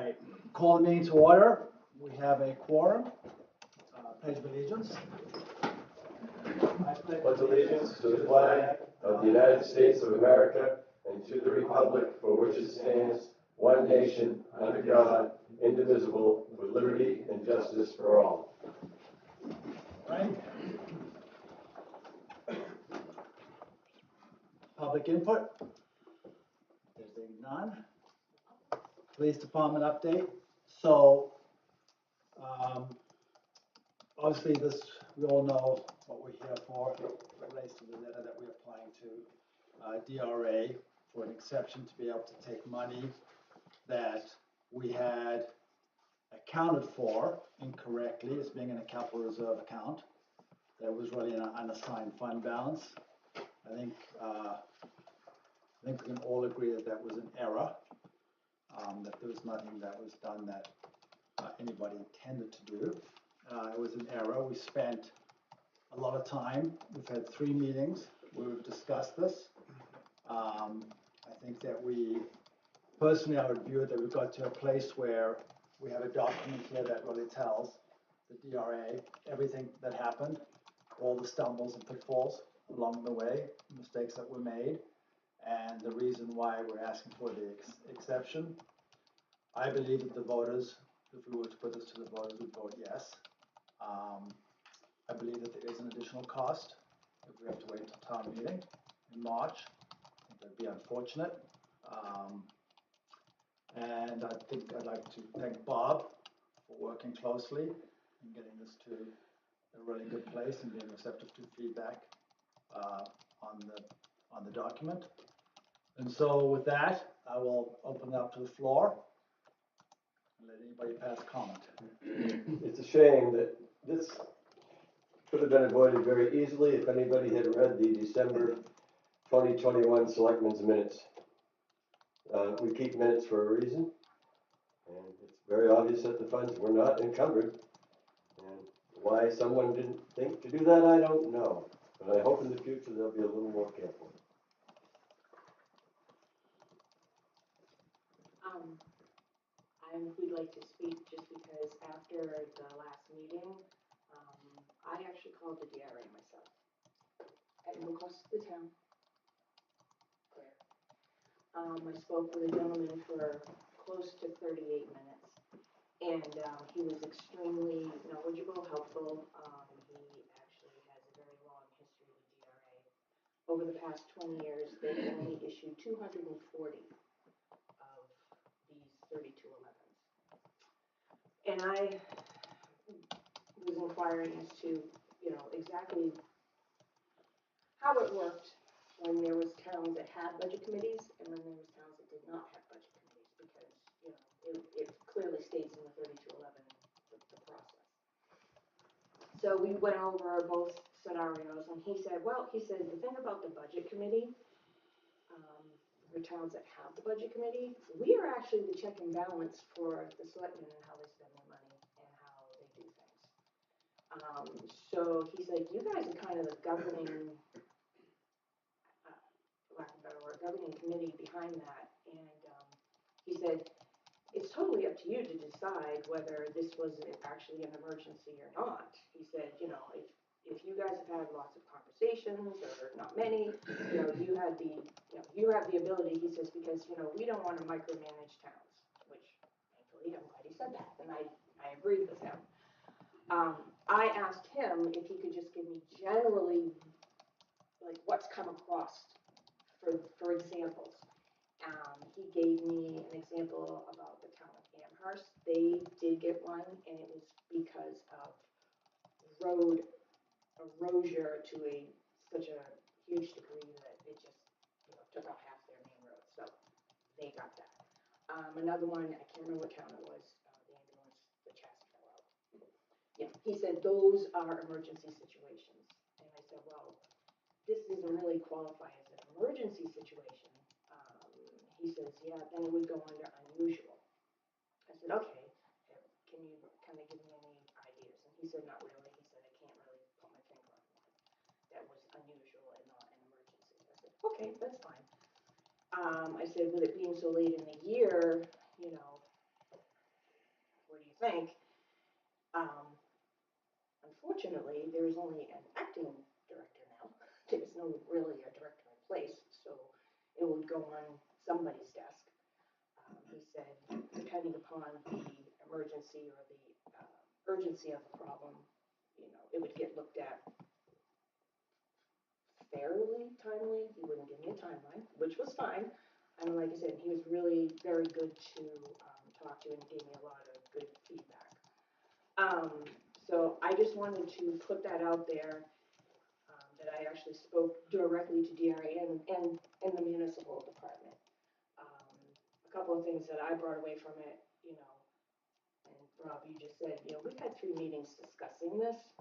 right, call the meeting to order. We have a quorum. Pledge of allegiance. Pledge allegiance to the flag of the United States of America and to the republic for which it stands, one nation, under God, indivisible, with liberty and justice for all. Right. Public input. There's none. Police department update. So, obviously this, we all know what we're here for. It relates to the letter that we're applying to DRA for an exception to be able to take money that we had accounted for incorrectly as being in a capital reserve account that was really in an unassigned fund balance. I think we can all agree that that was an error, that there was nothing that was done that anybody intended to do. It was an error. We spent a lot of time. We've had 3 meetings where we've discussed this. I think that personally, I would view it that we've got to a place where we have a document here that really tells the DRA everything that happened, all the stumbles and pitfalls along the way, mistakes that were made, and the reason why we're asking for the exception. I believe that the voters, if we were to put this to the voters, would vote yes. I believe that there is an additional cost if we have to wait until town meeting in March. I think that'd be unfortunate. And I think I'd like to thank Bob for working closely and getting this to a really good place and being receptive to feedback on the document. And so with that, I will open it up to the floor and let anybody pass comment. It's a shame that this could have been avoided very easily if anybody had read the December 2021 Selectmen's minutes. We keep minutes for a reason, and it's very obvious that the funds were not encumbered. And why someone didn't think to do that, I don't know. But I hope in the future they'll be a little more careful. I would like to speak just because after the last meeting, I actually called the DRA myself at no cost to the town. Clear. I spoke with a gentleman for close to 38 minutes, and he was extremely knowledgeable, helpful. He actually has a very long history with DRA. Over the past 20 years, they've only issued 240 of these 3211s. And I was inquiring as to, exactly how it worked when there was towns that had budget committees and when there was towns that did not have budget committees, because, it clearly states in the 3211 the process. So we went over both scenarios, and he said, the thing about the budget committee, for towns that have the budget committee, we are actually the check and balance for the selectmen and how they spend their money and how they do things. So he's like, you guys are kind of the governing, lack of a better word, governing committee behind that. And he said, it's totally up to you to decide whether this was actually an emergency or not. He said, if you guys have had lots of conversations or not many, you have the ability, he says, because, we don't want to micromanage towns, which thankfully I'm glad he said that, and I agreed with him. I asked him if he could just give me generally, like, what's come across for examples. He gave me an example about the town of Amherst. They did get one, and it was because of road erosion to such a huge degree that it just took out half their main road. So they got that. Another one, I can't remember what town it was. The ambulance, the chassis fell out. Yeah, he said those are emergency situations, and I said, well, this doesn't really qualify as an emergency situation. He says, yeah, then it would go under unusual. I said, okay, can you kind of give me any ideas? And he said, not really. He said, I can't really put my finger on one that was unusual and not an emergency. I said, okay, that's fine. I said, with it being so late in the year, said, depending upon the emergency or the urgency of the problem, it would get looked at fairly timely. He wouldn't give me a timeline, which was fine. And like I said, he was really very good to talk to and gave me a lot of good feedback. So I just wanted to put that out there, that I actually spoke directly to DRA and the municipal department. A couple of things that I brought away from it, and Rob, you just said, we've had 3 meetings discussing this.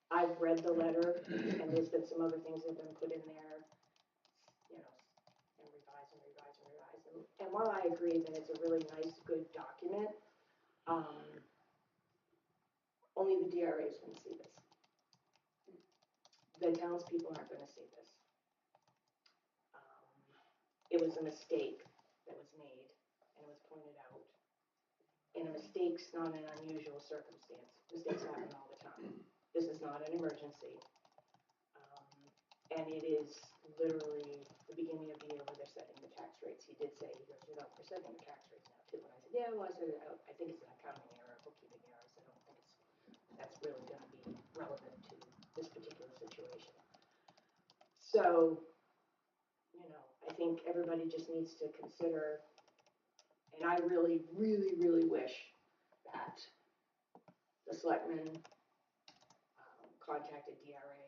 I've read the letter, and there's been some other things that have been put in there, and revised and revised and revised. And while I agree that it's a really nice, good document, only the DRA is going to see this. The townspeople aren't going to see this. It was a mistake that was made, and it was pointed out. And a mistake's not an unusual circumstance. Mistakes happen all the time. This is not an emergency. And it is literally the beginning of the year where they're setting the tax rates. He did say, he goes, we're setting the tax rates now too. And I said, yeah, well, I think it's an accounting error, a bookkeeping error. So I don't think that's really going to be relevant to this particular situation. So, I think everybody just needs to consider, and I really, really, really wish that the selectmen contacted DRA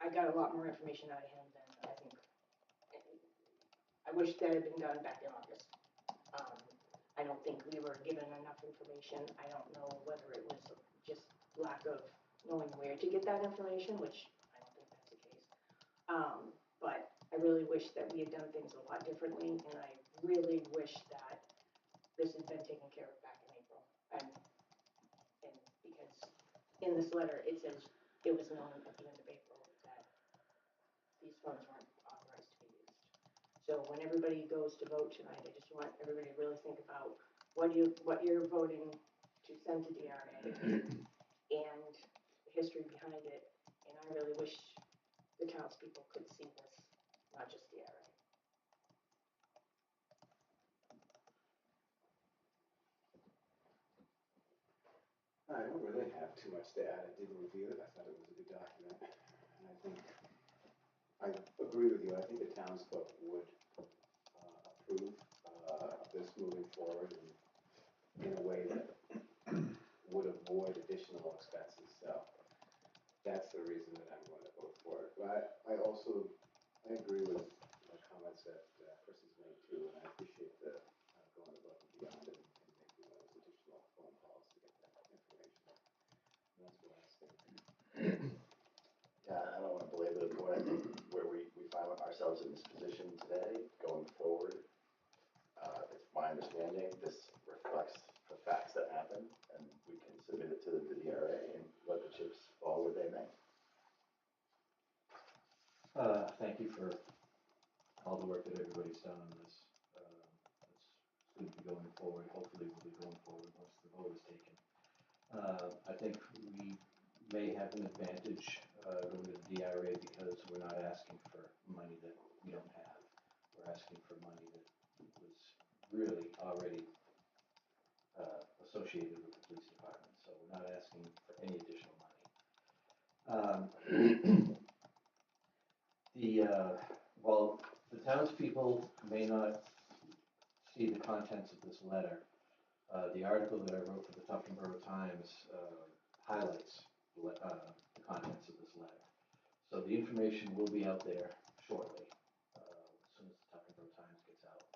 I got a lot more information out of him than I think. I wish that had been done back in August. I don't think we were given enough information. I don't know whether it was just lack of knowing where to get that information, which I don't think that's the case. But I really wish that we had done things a lot differently, and I really wish that this had been taken care of back in April. And because in this letter, it says it was known at the end of April that these funds weren't authorized to be used. So when everybody goes to vote tonight, I just want everybody to really think about what you're voting to send to DRA and the history behind it. And I really wish the townspeople could see this, not just DRA. I don't really have too much to add. I did review it. I thought it was a good document. And I think, I agree with you. I think the townsfolk would approve this moving forward in a way that would avoid additional expenses. So that's the reason that I'm going to vote for it. But I agree with the comments that Chris has made too, and I appreciate the going above and beyond and making those additional phone calls to get that information. And that's what I think. Yeah, I don't want to belabor the point. I think where we find ourselves in this position today, going forward, it's my understanding this reflects the facts that happened, and we can submit it to the DRA and let the chips fall where they may. Thank you for all the work that everybody's done on this. It's going to be going forward. Hopefully we'll be going forward once the vote is taken. I think we may have an advantage going to the DRA because we're not asking for money that we don't have. We're asking for money that was really already associated with the police department. So we're not asking for any additional money. While the townspeople may not see the contents of this letter, the article that I wrote for the Tufton Borough Times highlights the contents of this letter. So the information will be out there shortly, as soon as the Tufton Borough Times gets out.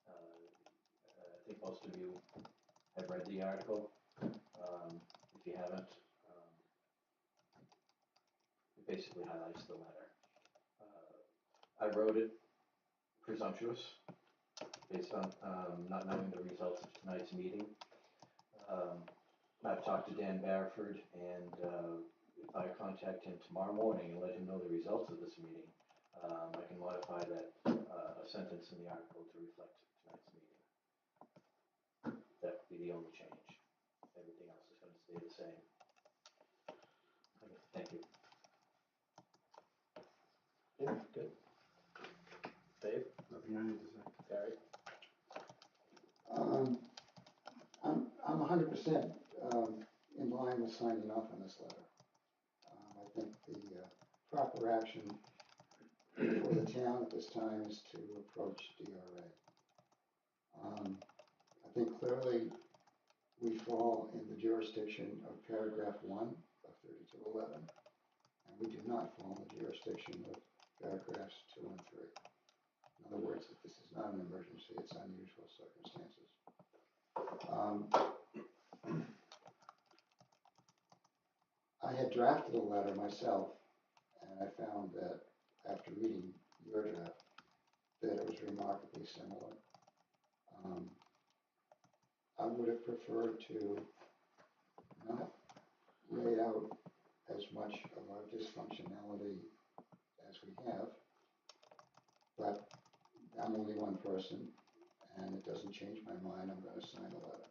I think most of you have read the article. If you haven't, it basically highlights the letter. I wrote it presumptuous, based on not knowing the results of tonight's meeting. I've talked to Dan Barrowford, and if I contact him tomorrow morning and let him know the results of this meeting, I can modify that a sentence in the article to reflect tonight's meeting. That would be the only change. Everything else is going to stay the same. Okay, thank you. Yeah, good. Dave? Nothing I need to say. 100% in line with signing off on this letter. I think the proper action for the town at this time is to approach DRA. I think clearly we fall in the jurisdiction of paragraph 1 of 3211, and we do not fall in the jurisdiction of paragraphs 2 and 3. In other words, if this is not an emergency, it's unusual circumstances. I had drafted a letter myself, and I found that after reading your draft, that it was remarkably similar. I would have preferred to not lay out as much of our dysfunctionality as we have, but I'm only one person, and it doesn't change my mind. I'm going to sign the letter.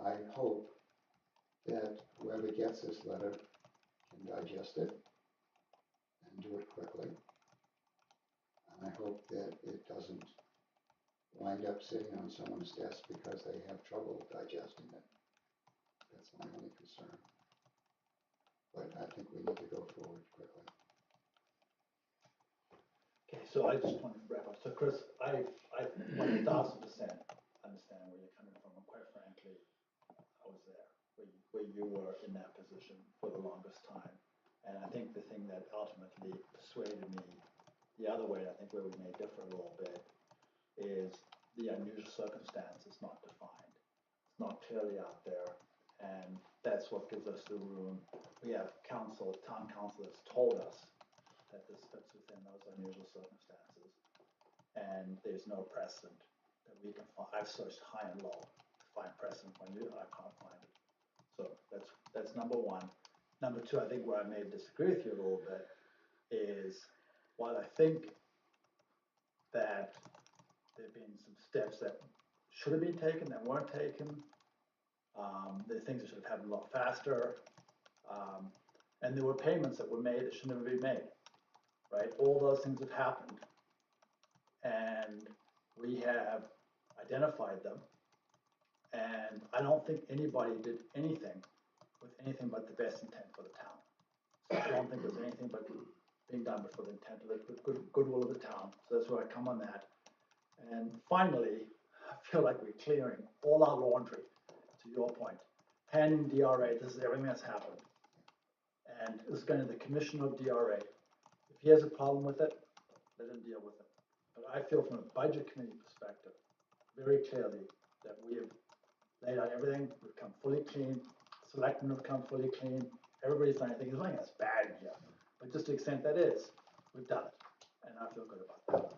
I hope that whoever gets this letter can digest it and do it quickly. And I hope that it doesn't wind up sitting on someone's desk because they have trouble digesting it. That's my only concern. But I think we need to go forward quickly. Okay, so I just want to wrap up. So Chris, I 1000% understand where you're coming from, and quite frankly, I was there, where you were in that position for the longest time. And I think the thing that ultimately persuaded me the other way, I think where we may differ a little bit, is the unusual circumstance is not defined. It's not clearly out there, and that's what gives us the room. We have town council that's told us that this fits within those unusual circumstances, and there's no precedent that we can find. I've searched high and low to find precedent when I can't find it. So that's number one. Number two, I think where I may disagree with you a little bit is, while I think that there have been some steps that should have been taken that weren't taken, there are things that should have happened a lot faster, and there were payments that were made that should never be made, right? All those things have happened, and we have identified them, and I don't think anybody did anything with anything but the best intent for the town. So I don't think there's anything but being done before the intent of the goodwill of the town. So that's where I come on that. And finally, I feel like we're clearing all our laundry, to your point. Handing DRA, this is everything that's happened. And it's going to the commissioner of DRA. If he has a problem with it, let him deal with it. But I feel from a budget committee perspective, very clearly that we have laid out everything. We've come fully clean. Selectmen have come fully clean. Everybody's done anything. There's nothing that's bad here. But just to the extent that is, we've done it. And I feel good about that.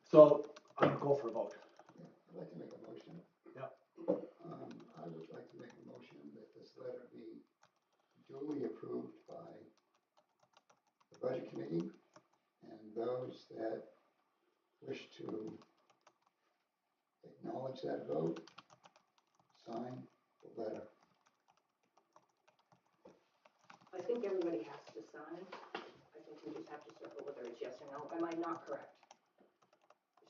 So I'm going to go for a vote. Yeah, I'd like to make a motion. Yeah. I would like to make a motion that this letter be duly approved by the budget committee and those that wish to acknowledge that vote, sign the letter. I think everybody has to sign. I think we just have to circle whether it's yes or no. Am I not correct?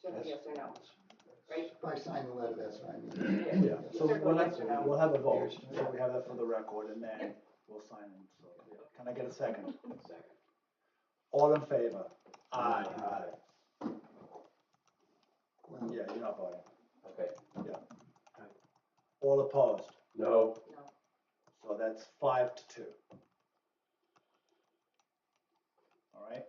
Circle yes or no, right? If I sign the letter, that's what I mean. Yeah. So Circle yes or no. we'll have a vote. So we have that for the record, and then we'll sign it. So, yeah. Can I get a second? Second. All in favor? Aye. Well, Yeah, you're not voting. Okay. Yeah. All opposed? No, No. So that's 5-2. All right?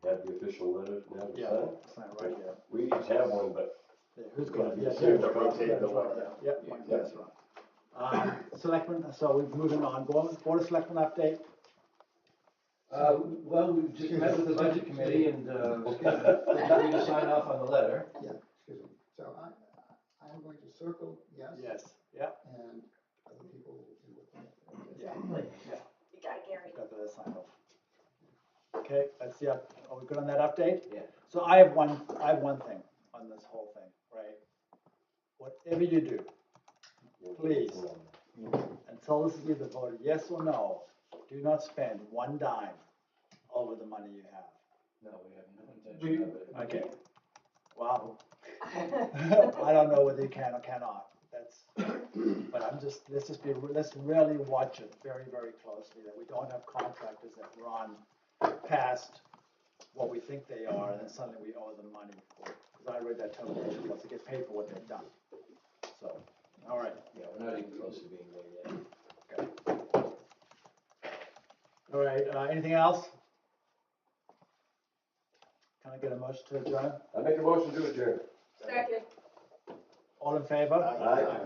have the official letter now to Yeah, sign. sign right here. We each have one, but Yeah, who's got it? Yeah, Yeah, yeah, rotate the yeah, letter. yeah, one gets one. Selectmen, so we're moving on. Board of Selectmen update. Well, we just met with the budget committee and, agreed to sign off on the letter. yeah, excuse me. So I'm going to circle yes. Yes, yeah, And other people will do what they yeah, Exactly. yeah. You got it, Gary. Got the sign off. Okay, that's the are we good on that update? Yeah. So I have one thing on this whole thing, right? Whatever you do, please, until this is either voted yes or no, do not spend one dime over the money you have. No, we have no intention of it. Okay. Wow. I don't know whether you can or cannot, but let's really watch it very, very closely, that we don't have contractors that run past what we think they are, and then suddenly we owe them money for, because I read that termination clause, to get paid for what they've done. So, all right. Yeah, we're not even close to being there yet. All right, anything else? Can I get a motion to adjourn? I make a motion to adjourn. Second. All in favor? Aye.